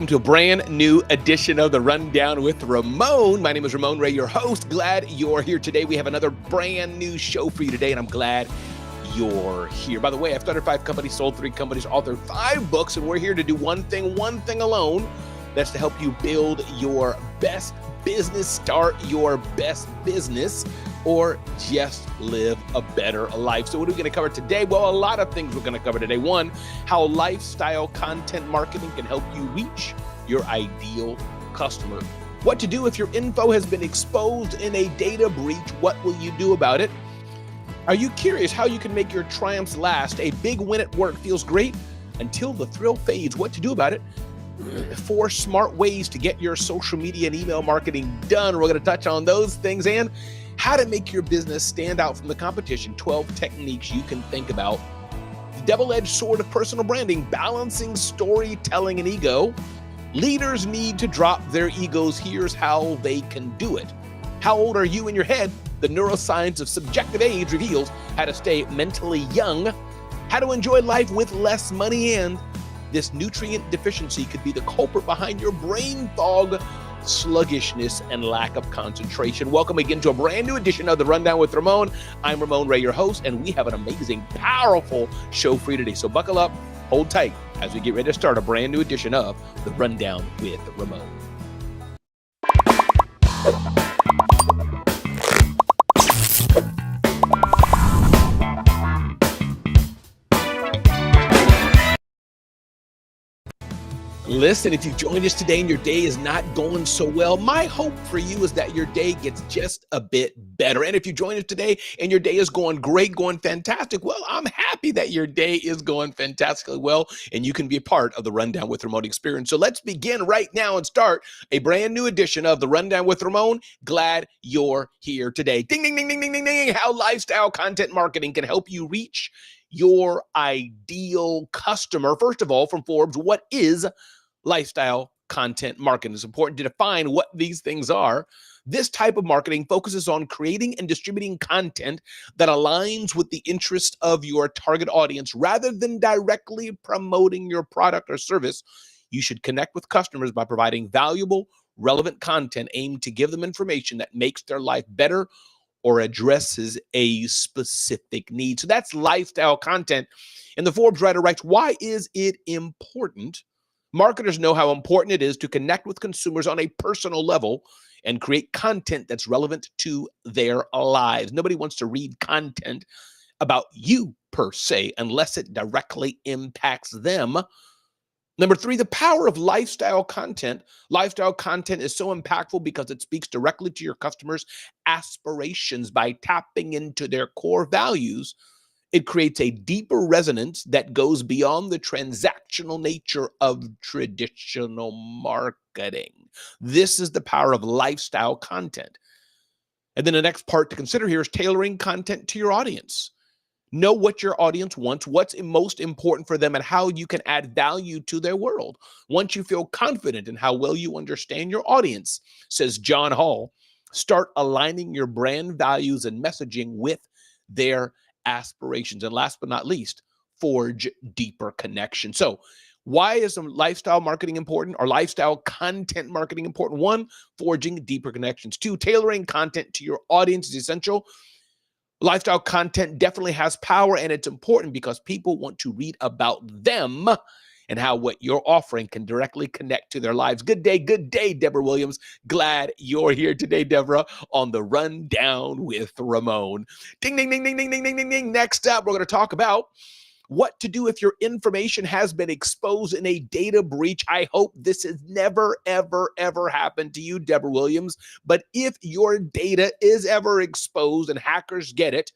To a brand new edition of the Rundown with Ramon. My name is Ramon Ray, your host. Glad you're here today. We have another brand new show for you today, and I'm glad you're here. By the way, I've started 5 companies, sold 3 companies, authored 5 books, and we're here to do one thing alone. That's to help you build your best business, start your best business, or just live a better life. So what are we going to cover today? Well, a lot of things we're going to cover today. One, how lifestyle content marketing can help you reach your ideal customer. What to do if your info has been exposed in a data breach. What will you do about it? Are you curious how you can make your triumphs last? A big win at work feels great until the thrill fades. What to do about it? 4 smart ways to get your social media and email marketing done. We're going to touch on those things and how to make your business stand out from the competition. 12 techniques you can think about. The double-edged sword of personal branding, balancing storytelling and ego. Leaders need to drop their egos. Here's how they can do it. How old are you in your head? The neuroscience of subjective age reveals how to stay mentally young, how to enjoy life with less money, and this nutrient deficiency could be the culprit behind your brain fog, sluggishness, and lack of concentration. Welcome again to a brand new edition of the Rundown with Ramon. I'm Ramon Ray, your host, and we have an amazing, powerful show for you today. So buckle up, hold tight as we get ready to start a brand new edition of the Rundown with Ramon. Listen, if you've joined us today and your day is not going so well, my hope for you is that your day gets just a bit better. And if you join us today and your day is going great, going fantastic, well, I'm happy that your day is going fantastically well and you can be a part of the Rundown with Ramon experience. So let's begin right now and start a brand new edition of the Rundown with Ramon. Glad you're here today. Ding, ding, ding, ding, ding, ding, ding. How lifestyle content marketing can help you reach your ideal customer. First of all, from Forbes, what is lifestyle content marketing? It's important to define what these things are. This type of marketing focuses on creating and distributing content that aligns with the interests of your target audience rather than directly promoting your product or service. You should connect with customers by providing valuable, relevant content aimed to give them information that makes their life better or addresses a specific need. So that's lifestyle content. And the Forbes writer writes, why is it important? Marketers know how important it is to connect with consumers on a personal level and create content that's relevant to their lives. Nobody wants to read content about you per se, unless it directly impacts them. Number 3, the power of lifestyle content. Lifestyle content is so impactful because it speaks directly to your customers' aspirations by tapping into their core values. It creates a deeper resonance that goes beyond the transactional nature of traditional marketing. This is the power of lifestyle content. And then the next part to consider here is tailoring content to your audience. Know what your audience wants, what's most important for them, and how you can add value to their world. Once you feel confident in how well you understand your audience, says John Hall, start aligning your brand values and messaging with their aspirations. And last but not least, forge deeper connection. So why is some lifestyle marketing important, or lifestyle content marketing important? 1, forging deeper connections. 2, tailoring content to your audience is essential. Lifestyle content definitely has power, and it's important because people want to read about them and how what you're offering can directly connect to their lives. Good day, Deborah Williams. Glad you're here today, Deborah, on the Rundown with Ramon. Ding, ding, ding, ding, ding, ding, ding, ding, ding. Next up, we're going to talk about what to do if your information has been exposed in a data breach. I hope this has never, ever, ever happened to you, Deborah Williams. But if your data is ever exposed and hackers get it,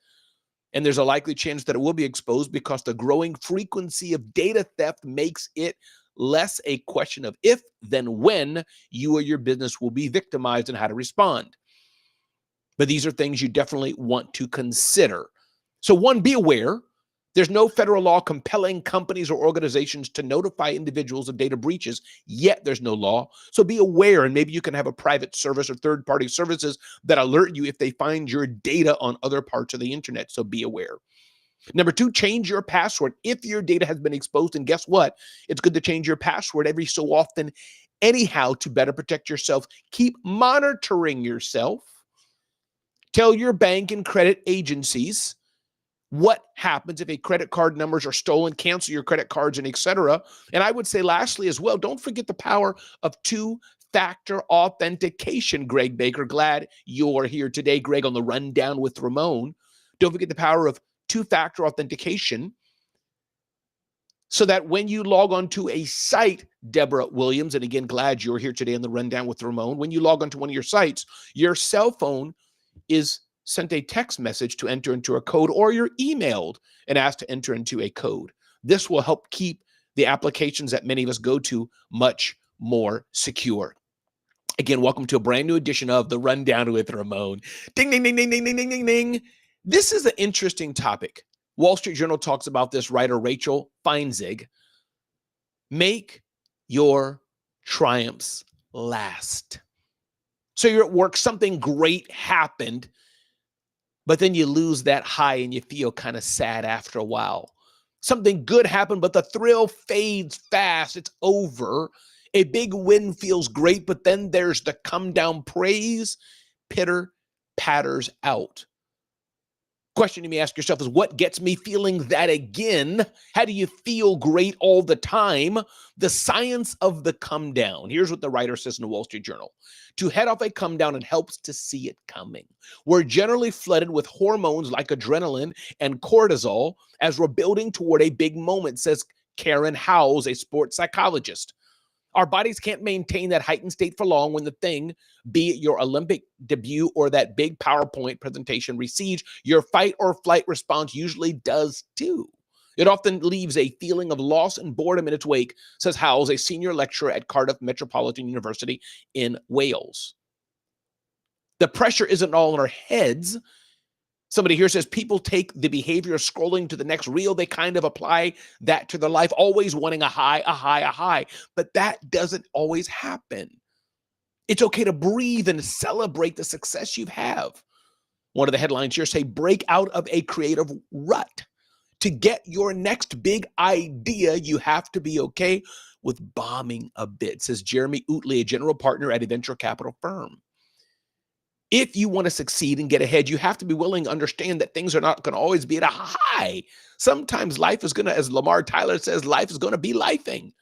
and there's a likely chance that it will be exposed because the growing frequency of data theft makes it less a question of if than when you or your business will be victimized and how to respond. But these are things you definitely want to consider. So 1, be aware. There's no federal law compelling companies or organizations to notify individuals of data breaches, yet there's no law. So be aware, and maybe you can have a private service or third-party services that alert you if they find your data on other parts of the internet. So be aware. Number two, change your password if your data has been exposed. And guess what? It's good to change your password every so often, anyhow, to better protect yourself. Keep monitoring yourself. Tell your bank and credit agencies what happens if a credit card numbers are stolen, cancel your credit cards, and etc. And I would say lastly as well, don't forget the power of two-factor authentication. Greg Baker, glad you're here today, Greg, on the Rundown with Ramon. Don't forget the power of two-factor authentication so that when you log on to a site, Deborah Williams, and again, glad you're here today on the Rundown with Ramon, when you log on to one of your sites, your cell phone is sent a text message to enter into a code, or you're emailed and asked to enter into a code. This will help keep the applications that many of us go to much more secure. Again, welcome to a brand new edition of the Rundown with Ramon. Ding, ding, ding, ding, ding, ding, ding, ding, ding. This is an interesting topic. Wall Street Journal talks about this. Writer Rachel Feinzig. Make your triumphs last. So you're at work, something great happened, but then you lose that high and you feel kind of sad after a while. Something good happened, but the thrill fades fast. It's over. A big win feels great, but then there's the come down praise, pitter patters out. Question you may ask yourself is, what gets me feeling that again? How do you feel great all the time? The science of the come down. Here's what the writer says in the Wall Street Journal. To head off a come down, it helps to see it coming. We're generally flooded with hormones like adrenaline and cortisol as we're building toward a big moment, says Karen Howes, a sports psychologist. Our bodies can't maintain that heightened state for long when the thing, be it your Olympic debut or that big PowerPoint presentation, recedes. Your fight or flight response usually does too. It often leaves a feeling of loss and boredom in its wake, says Howells, a senior lecturer at Cardiff Metropolitan University in Wales. The pressure isn't all in our heads. Somebody here says people take the behavior of scrolling to the next reel. They kind of apply that to their life, always wanting a high, a high, a high. But that doesn't always happen. It's okay to breathe and celebrate the success you have. One of the headlines here say, break out of a creative rut. To get your next big idea, you have to be okay with bombing a bit, says Jeremy Utley, a general partner at a venture capital firm. If you want to succeed and get ahead, you have to be willing to understand that things are not going to always be at a high. Sometimes life is going to, as Lamar Tyler says, life is going to be lifing.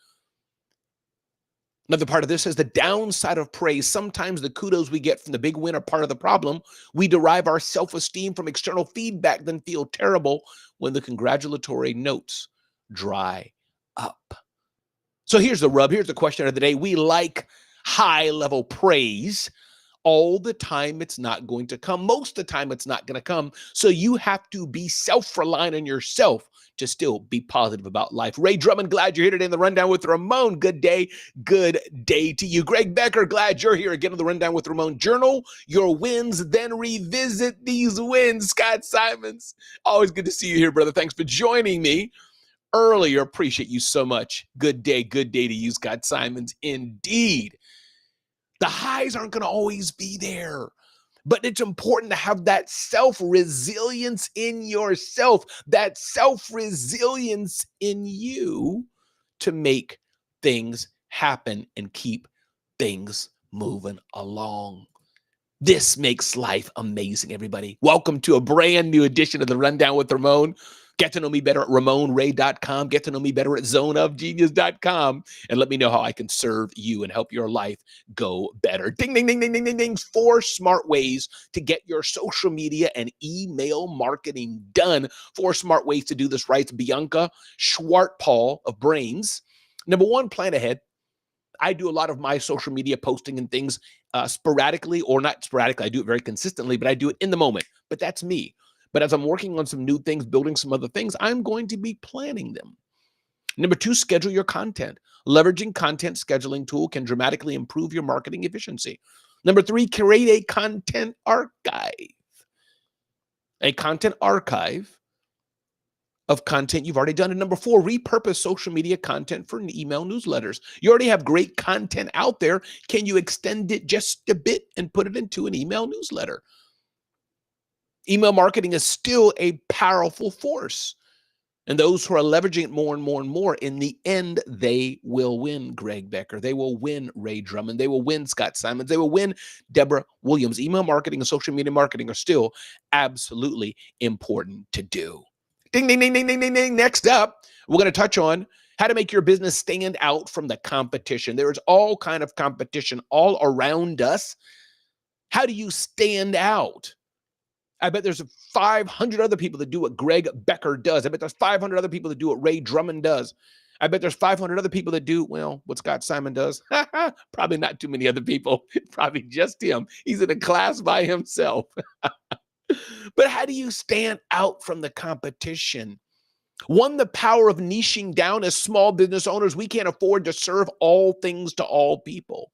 Another part of this is the downside of praise. Sometimes the kudos we get from the big win are part of the problem. We derive our self-esteem from external feedback, then feel terrible when the congratulatory notes dry up. So here's the rub. Here's the question of the day. We like high-level praise. All the time, it's not going to come. Most of the time, it's not going to come. So you have to be self-reliant on yourself to still be positive about life. Ray Drummond, glad you're here today in the Rundown with Ramon. Good day to you. Greg Becker, glad you're here again on the Rundown with Ramon. Journal your wins, then revisit these wins. Scott Simons, always good to see you here, brother. Thanks for joining me earlier. Appreciate you so much. Good day to you, Scott Simons. Indeed. The highs aren't going to always be there, but it's important to have that self-resilience in yourself, that self-resilience in you to make things happen and keep things moving along. This makes life amazing, everybody. Welcome to a brand new edition of the Rundown with Ramon. Get to know me better at RamonRay.com. Get to know me better at ZoneOfGenius.com. And let me know how I can serve you and help your life go better. Ding, ding, ding, ding, ding, ding, ding. 4 smart ways to get your social media and email marketing done. 4 smart ways to do this right. It's Bianca Schwartpaul of Brains. Number 1, plan ahead. I do a lot of my social media posting and things sporadically, or not sporadically. I do it very consistently, but I do it in the moment. But that's me. But as I'm working on some new things, building some other things, I'm going to be planning them. Number 2, schedule your content. Leveraging content scheduling tool can dramatically improve your marketing efficiency. Number 3, create a content archive. A content archive of content you've already done. And number 4, repurpose social media content for email newsletters. You already have great content out there. Can you extend it just a bit and put it into an email newsletter? Email marketing is still a powerful force. And those who are leveraging it more and more and more, in the end, they will win Greg Becker. They will win Ray Drummond. They will win Scott Simons. They will win Deborah Williams. Email marketing and social media marketing are still absolutely important to do. Ding, ding, ding, ding, ding, ding, ding. Next up, we're going to touch on how to make your business stand out from the competition. There is all kind of competition all around us. How do you stand out? I bet there's 500 other people that do what Greg Becker does. I bet there's 500 other people that do what Ray Drummond does. I bet there's 500 other people that do, well, what Scott Simon does. Probably not too many other people. Probably just him. He's in a class by himself. But how do you stand out from the competition? One, the power of niching down. As small business owners, we can't afford to serve all things to all people.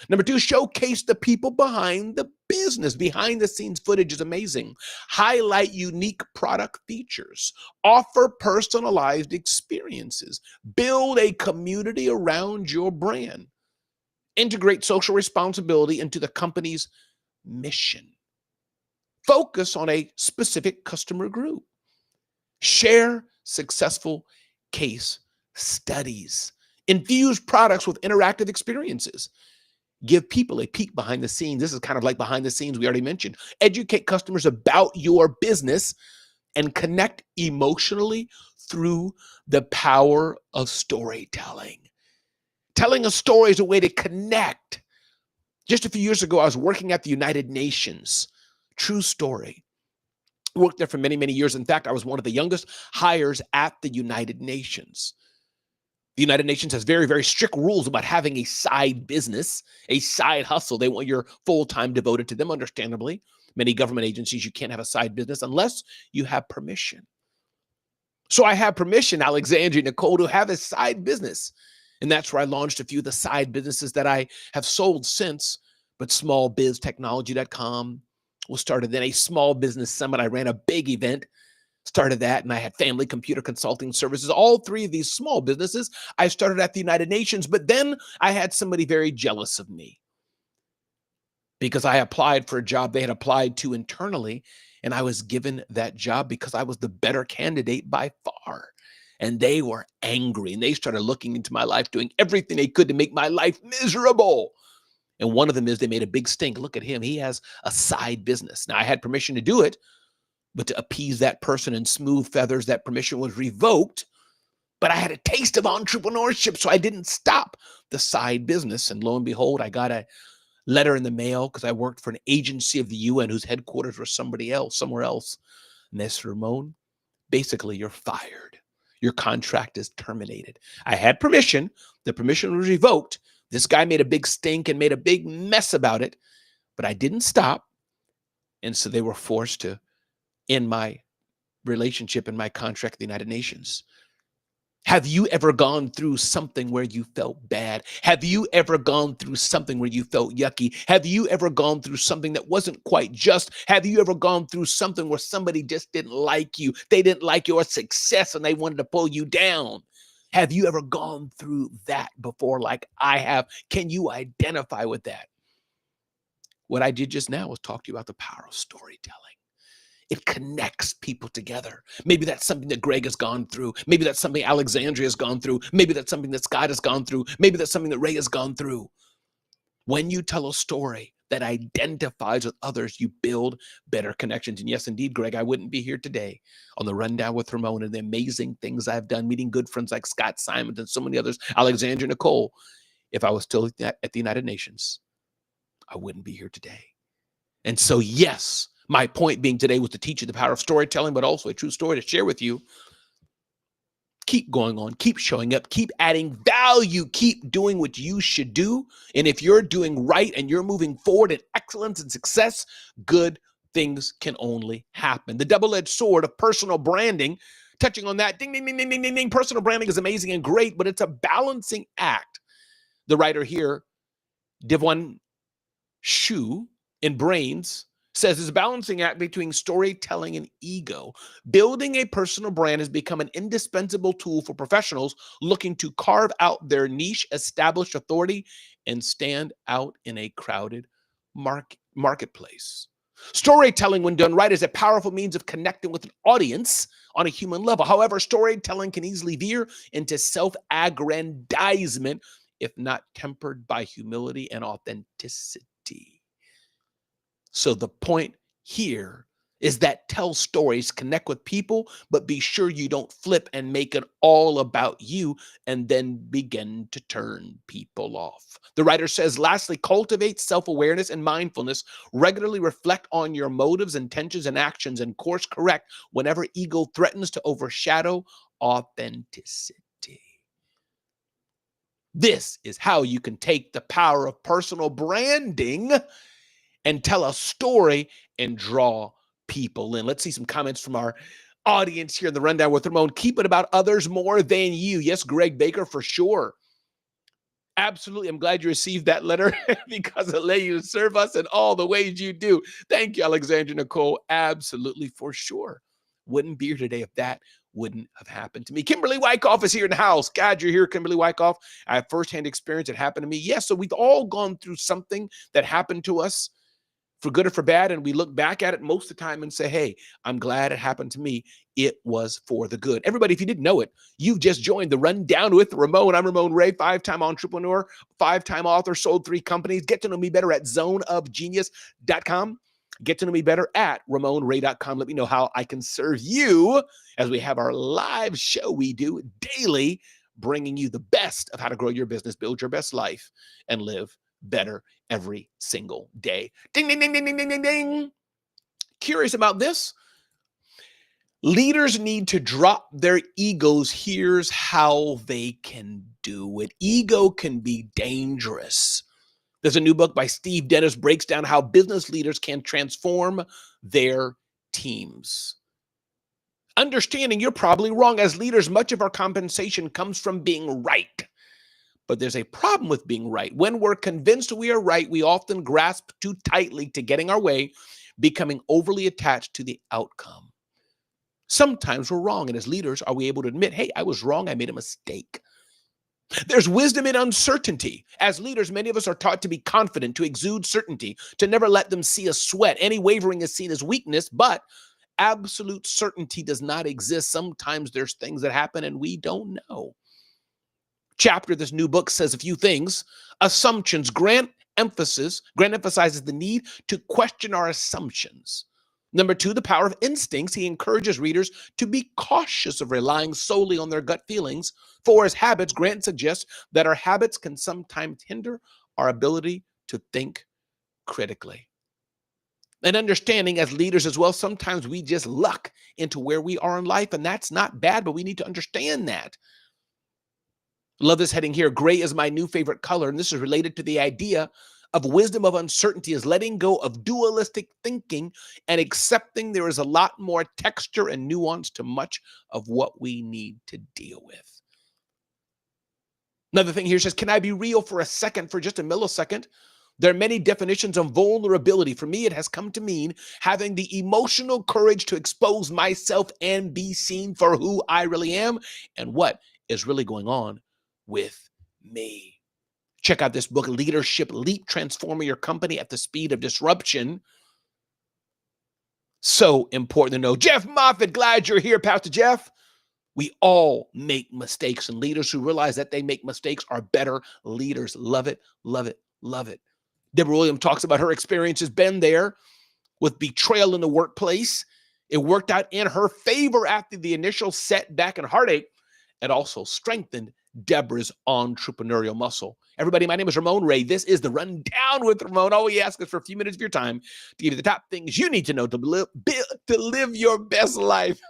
Number two, showcase the people behind the business. Behind the scenes footage is amazing. Highlight unique product features. Offer personalized experiences. Build a community around your brand. Integrate social responsibility into the company's mission. Focus on a specific customer group. Share successful case studies. Infuse products with interactive experiences. Give people a peek behind the scenes. This is kind of like behind the scenes we already mentioned. Educate customers about your business and connect emotionally through the power of storytelling. Telling a story is a way to connect. Just a few years ago, I was working at the United Nations. True story. Worked there for many, many years. In fact, I was one of the youngest hires at the United Nations. The United Nations has very, very strict rules about having a side business, a side hustle. They want your full time devoted to them, understandably. Many government agencies, you can't have a side business unless you have permission. So I have permission, Alexandria Nicole, to have a side business. And that's where I launched a few of the side businesses that I have sold since. But smallbiztechnology.com was started. Then a small business summit. I ran a big event. Started that, and I had family computer consulting services. All three of these small businesses I started at the United Nations, but then I had somebody very jealous of me because I applied for a job they had applied to internally, and I was given that job because I was the better candidate by far. And they were angry, and they started looking into my life, doing everything they could to make my life miserable. And one of them is they made a big stink. Look at him. He has a side business. Now, I had permission to do it, but to appease that person and smooth feathers, that permission was revoked. But I had a taste of entrepreneurship, so I didn't stop the side business. And lo and behold, I got a letter in the mail because I worked for an agency of the UN whose headquarters were somewhere else. And they said, Ramon, basically, you're fired. Your contract is terminated. I had permission. The permission was revoked. This guy made a big stink and made a big mess about it, but I didn't stop. And so they were forced to in my relationship and my contract with the United Nations. Have you ever gone through something where you felt bad? Have you ever gone through something where you felt yucky? Have you ever gone through something that wasn't quite just? Have you ever gone through something where somebody just didn't like you? They didn't like your success and they wanted to pull you down. Have you ever gone through that before like I have? Can you identify with that? What I did just now was talk to you about the power of storytelling. It connects people together. Maybe that's something that Greg has gone through. Maybe that's something Alexandria has gone through. Maybe that's something that Scott has gone through. Maybe that's something that Ray has gone through. When you tell a story that identifies with others, you build better connections. And yes, indeed, Greg, I wouldn't be here today on the Rundown with Ramon and the amazing things I've done, meeting good friends like Scott Simons and so many others, Alexandria Nicole. If I was still at the United Nations, I wouldn't be here today. And so, yes, my point being today was to teach you the power of storytelling, but also a true story to share with you. Keep going on, keep showing up, keep adding value, keep doing what you should do. And if you're doing right and you're moving forward in excellence and success, good things can only happen. The double-edged sword of personal branding, touching on that, ding, ding, ding, ding, ding, ding, ding. Personal branding is amazing and great, but it's a balancing act. The writer here, Divwan Shu in Brains, says it's a balancing act between storytelling and ego. Building a personal brand has become an indispensable tool for professionals looking to carve out their niche, establish authority, and stand out in a crowded marketplace. Storytelling, when done right, is a powerful means of connecting with an audience on a human level. However, storytelling can easily veer into self-aggrandizement if not tempered by humility and authenticity. So the point here is that tell stories, connect with people, but be sure you don't flip and make it all about you and then begin to turn people off. The writer says, lastly, cultivate self-awareness and mindfulness. Regularly reflect on your motives, intentions, and actions, and course correct whenever ego threatens to overshadow authenticity. This is how you can take the power of personal branding and tell a story and draw people in. Let's see some comments from our audience here in the Rundown with Ramon. Keep it about others more than you. Yes, Greg Baker, for sure. Absolutely. I'm glad you received that letter because it lay you to serve us in all the ways you do. Thank you, Alexandra Nicole. Absolutely, for sure. Wouldn't be here today if that wouldn't have happened to me. Kimberly Wyckoff is here in the house. God, you're here, Kimberly Wyckoff. I have firsthand experience. It happened to me. Yes, so we've all gone through something that happened to us, for good or for bad, and we look back at it most of the time and say, hey, I'm glad it happened to me. It was for the good. Everybody, if you didn't know it, you've just joined the Rundown with Ramon. I'm Ramon Ray, 5-time entrepreneur, 5-time author, sold 3 companies. Get to know me better at zoneofgenius.com. Get to know me better at ramonray.com. Let me know how I can serve you as we have our live show we do daily, bringing you the best of how to grow your business, build your best life, and live better every single day. Ding, ding, ding, ding, ding, ding, ding, ding. Curious about this? Leaders need to drop their egos. Here's how they can do it. Ego can be dangerous. There's a new book by Steve Dennis, breaks down how business leaders can transform their teams. Understanding you're probably wrong. As leaders, much of our compensation comes from being right. But there's a problem with being right. When we're convinced we are right, we often grasp too tightly to getting our way, becoming overly attached to the outcome. Sometimes we're wrong, and as leaders, are we able to admit, hey, I was wrong, I made a mistake? There's wisdom in uncertainty. As leaders, many of us are taught to be confident, to exude certainty, to never let them see us sweat. Any wavering is seen as weakness, but absolute certainty does not exist. Sometimes there's things that happen and we don't know. Chapter of this new book says a few things. Assumptions. Grant emphasizes the need to question our assumptions. Number 2, the power of instincts. He encourages readers to be cautious of relying solely on their gut feelings. 4 is habits. Grant suggests that our habits can sometimes hinder our ability to think critically. And understanding as leaders as well, sometimes we just luck into where we are in life, and that's not bad, but we need to understand that. Love this heading here. Gray is my new favorite color. And this is related to the idea of wisdom of uncertainty, is letting go of dualistic thinking and accepting there is a lot more texture and nuance to much of what we need to deal with. Another thing here says, can I be real for a second, for just a millisecond? There are many definitions of vulnerability. For me, it has come to mean having the emotional courage to expose myself and be seen for who I really am and what is really going on with me. Check out this book, Leadership Leap, Transforming Your Company at the Speed of Disruption. So important to know. Jeff Moffitt, glad you're here, Pastor Jeff. We all make mistakes, and leaders who realize that they make mistakes are better leaders. Love it, love it, love it. Deborah Williams talks about her experience has been there with betrayal in the workplace. It worked out in her favor after the initial setback and heartache. It also strengthened Deborah's entrepreneurial muscle. Everybody, my name is Ramon Ray. This is the Rundown with Ramon. All we ask is for a few minutes of your time to give you the top things you need to know to live your best life,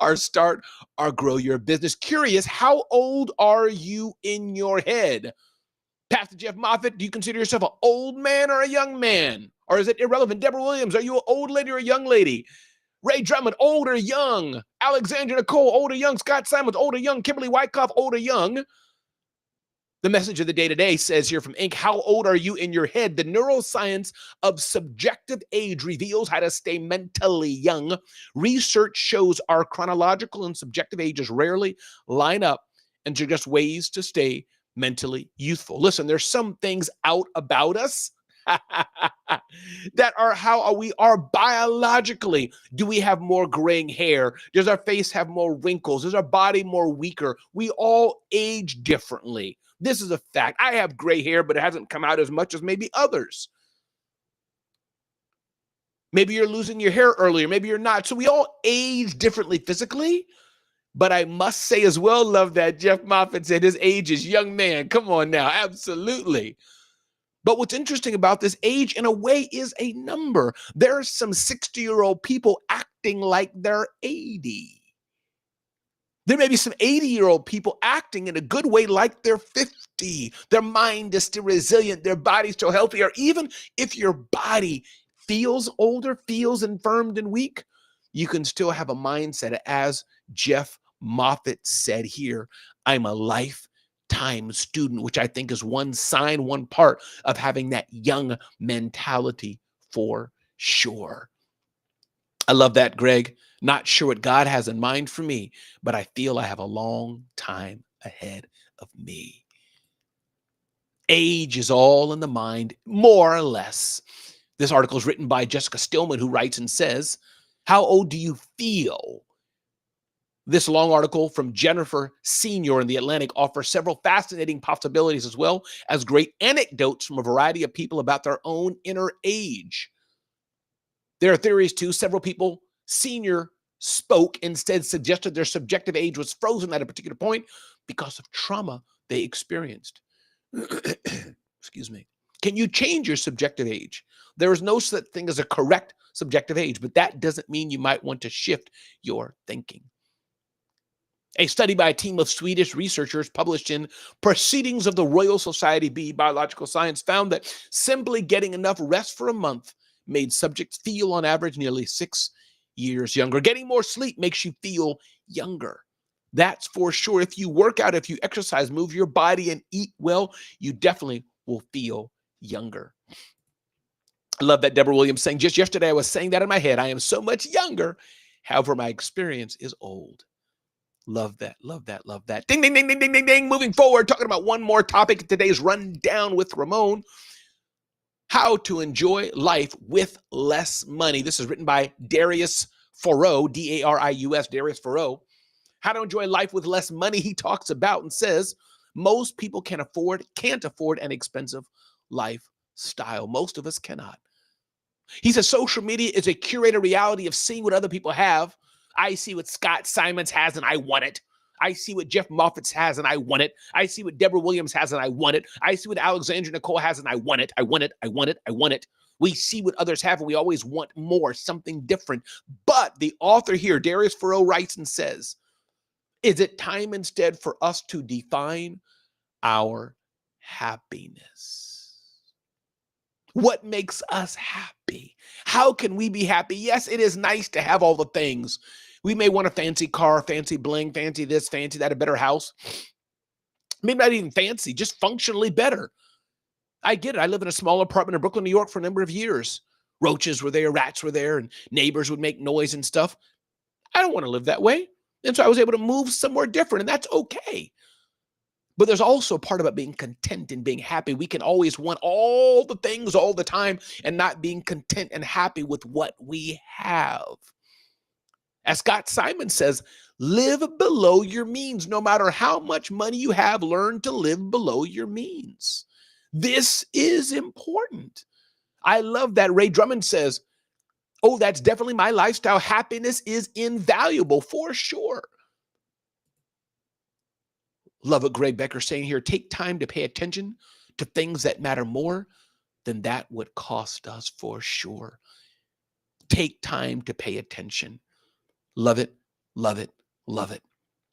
or start or grow your business. Curious, how old are you in your head? Pastor Jeff Moffitt, do you consider yourself an old man or a young man? Or is it irrelevant? Deborah Williams, are you an old lady or a young lady? Ray Drummond, old or young? Alexandra Nicole, old or young? Scott Simons, old or young? Kimberly Wyckoff, old or young? The message of the day today says here from Inc., how old are you in your head? The neuroscience of subjective age reveals how to stay mentally young. Research shows our chronological and subjective ages rarely line up and suggest ways to stay mentally youthful. Listen, there's some things out about us that are how are we are biologically. Do we have more graying hair? Does our face have more wrinkles? Is our body more weaker? We all age differently. This is a fact. I have gray hair, but it hasn't come out as much as maybe others. Maybe you're losing your hair earlier. Maybe you're not. So we all age differently physically. But I must say as well, love that Jeff Moffitt said his age is young man. Come on now. Absolutely. But what's interesting about this age, in a way, is a number. There are some 60-year-old people acting like they're 80. There may be some 80-year-old people acting in a good way like they're 50. Their mind is still resilient. Their body's still healthy. Or even if your body feels older, feels infirmed and weak, you can still have a mindset, as Jeff Moffitt said here, I'm a lifetime student, which I think is one sign, one part of having that young mentality for sure. I love that, Greg. Not sure what God has in mind for me, but I feel I have a long time ahead of me. Age is all in the mind, more or less. This article is written by Jessica Stillman, who writes and says, how old do you feel? This long article from Jennifer Senior in The Atlantic offers several fascinating possibilities, as well as great anecdotes from a variety of people about their own inner age. There are theories too. Several people Senior spoke instead suggested their subjective age was frozen at a particular point because of trauma they experienced. Excuse me. Can you change your subjective age? There is no such thing as a correct subjective age, but that doesn't mean you might want to shift your thinking. A study by a team of Swedish researchers published in Proceedings of the Royal Society B Biological Science found that simply getting enough rest for a month made subjects feel on average nearly 6 years younger. Getting more sleep makes you feel younger. That's for sure. If you work out, if you exercise, move your body and eat well, you definitely will feel younger. I love that Deborah Williams saying, just yesterday I was saying that in my head. I am so much younger. However, my experience is old. Love that, love that, love that. Ding, ding, ding, ding, ding, ding, ding. Moving forward, talking about one more topic in today's Rundown with Ramon. How to enjoy life with less money. This is written by Darius Foreau, D-A-R-I-U-S, Darius Foreau. How to enjoy life with less money. He talks about and says, most people can't afford an expensive lifestyle. Most of us cannot. He says social media is a curated reality of seeing what other people have. I see what Scott Simons has and I want it. I see what Jeff Moffitt has and I want it. I see what Deborah Williams has and I want it. I see what Alexandra Nicole has and I want it. I want it. I want it. I want it. We see what others have and we always want more, something different. But the author here, Darius Foreau, writes and says, is it time instead for us to define our happiness? What makes us happy? How can we be happy? Yes, it is nice to have all the things. We may want a fancy car, fancy bling, fancy this, fancy that, a better house. Maybe not even fancy, just functionally better. I get it. I live in a small apartment in Brooklyn, New York for a number of years. Roaches were there, rats were there, and neighbors would make noise and stuff. I don't want to live that way. And so I was able to move somewhere different, and that's okay. But there's also a part about being content and being happy. We can always want all the things all the time and not being content and happy with what we have. As Scott Simons says, live below your means. No matter how much money you have, learn to live below your means. This is important. I love that Ray Drummond says, oh, that's definitely my lifestyle. Happiness is invaluable for sure. Love what Greg Becker's saying here. Take time to pay attention to things that matter more than that would cost us for sure. Take time to pay attention. Love it, love it, love it.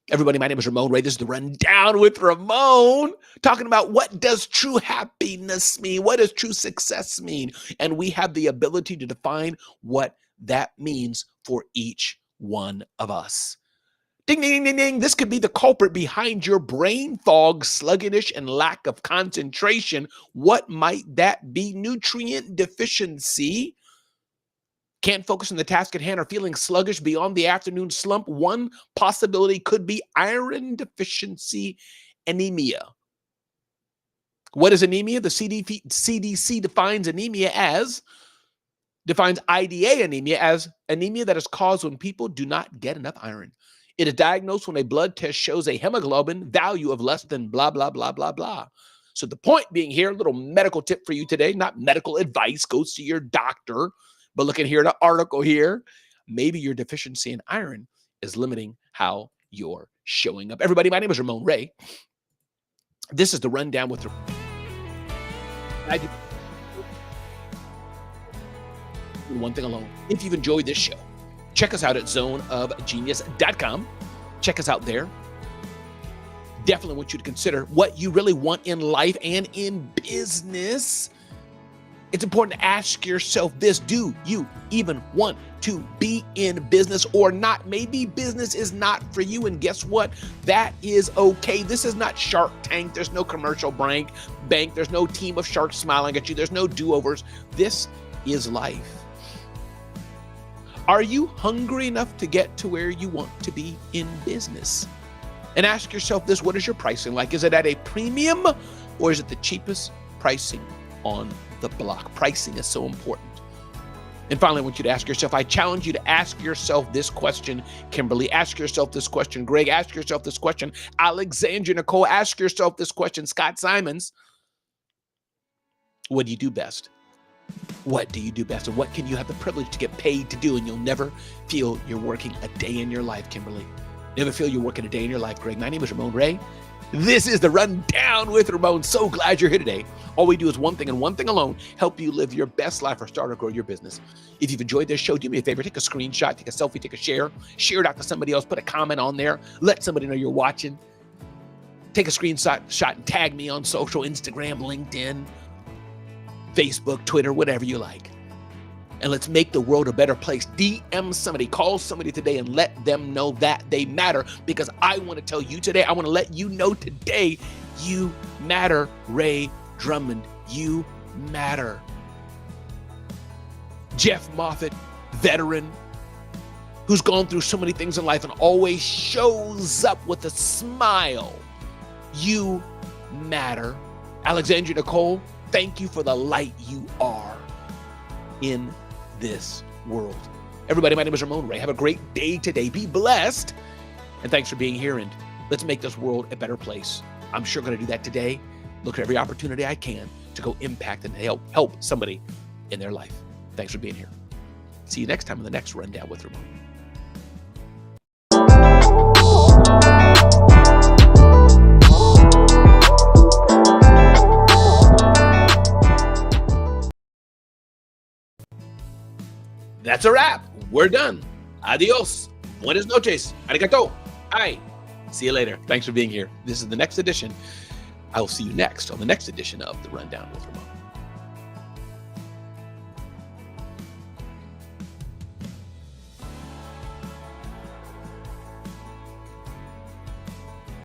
Everybody, my name is Ramon Ray. This is the Rundown with Ramon, talking about what does true happiness mean? What does true success mean? And we have the ability to define what that means for each one of us. Ding, ding, ding, ding, ding. This could be the culprit behind your brain fog, sluggishness, and lack of concentration. What might that be? Nutrient deficiency. Can't focus on the task at hand or feeling sluggish beyond the afternoon slump. One possibility could be iron deficiency anemia. What is anemia? The CDC defines IDA anemia as anemia that is caused when people do not get enough iron. It is diagnosed when a blood test shows a hemoglobin value of less than blah, blah, blah, blah, blah. So the point being here, a little medical tip for you today, not medical advice, go see your doctor, but looking here at an article here, maybe your deficiency in iron is limiting how you're showing up. Everybody, my name is Ramon Ray. This is the Rundown with I do one thing alone. If you've enjoyed this show, check us out at zoneofgenius.com. Check us out there. Definitely want you to consider what you really want in life and in business. It's important to ask yourself this: do you even want to be in business or not? Maybe business is not for you, and guess what? That is okay. This is not Shark Tank. There's no commercial bank. There's no team of sharks smiling at you. There's no do-overs. This is life. Are you hungry enough to get to where you want to be in business? And ask yourself this: what is your pricing like? Is it at a premium or is it the cheapest pricing on the block? Pricing is so important. And finally, I want you to ask yourself, I challenge you to ask yourself this question, Kimberly. Ask yourself this question, Greg. Ask yourself this question, Alexandra Nicole. Ask yourself this question, Scott Simons. What do you do best? What do you do best? And what can you have the privilege to get paid to do? And you'll never feel you're working a day in your life, Kimberly. Never feel you're working a day in your life, Greg. My name is Ramon Ray. This is the Rundown with Ramon. So glad you're here today. All we do is one thing and one thing alone: help you live your best life or start or grow your business. If you've enjoyed this show, do me a favor, take a screenshot, take a selfie, take a share it out to somebody else, put a comment on there, let somebody know you're watching. Take a screenshot and tag me on social, Instagram, LinkedIn, Facebook, Twitter, whatever you like. And let's make the world a better place. DM somebody, call somebody today and let them know that they matter, because I want to tell you today, I want to let you know today, you matter. Ray Drummond, you matter. Jeff Moffitt, veteran, who's gone through so many things in life and always shows up with a smile. You matter. Alexandra Nicole, thank you for the light you are in this world. Everybody, my name is Ramon Ray. Have a great day today. Be blessed. And thanks for being here. And let's make this world a better place. I'm sure going to do that today. Look at every opportunity I can to go impact and help somebody in their life. Thanks for being here. See you next time on the next Rundown with Ramon. That's a wrap. We're done. Adios. Buenas noches. Arigato. Hi. See you later. Thanks for being here. This is the next edition. I will see you next on the next edition of the Rundown with Ramon.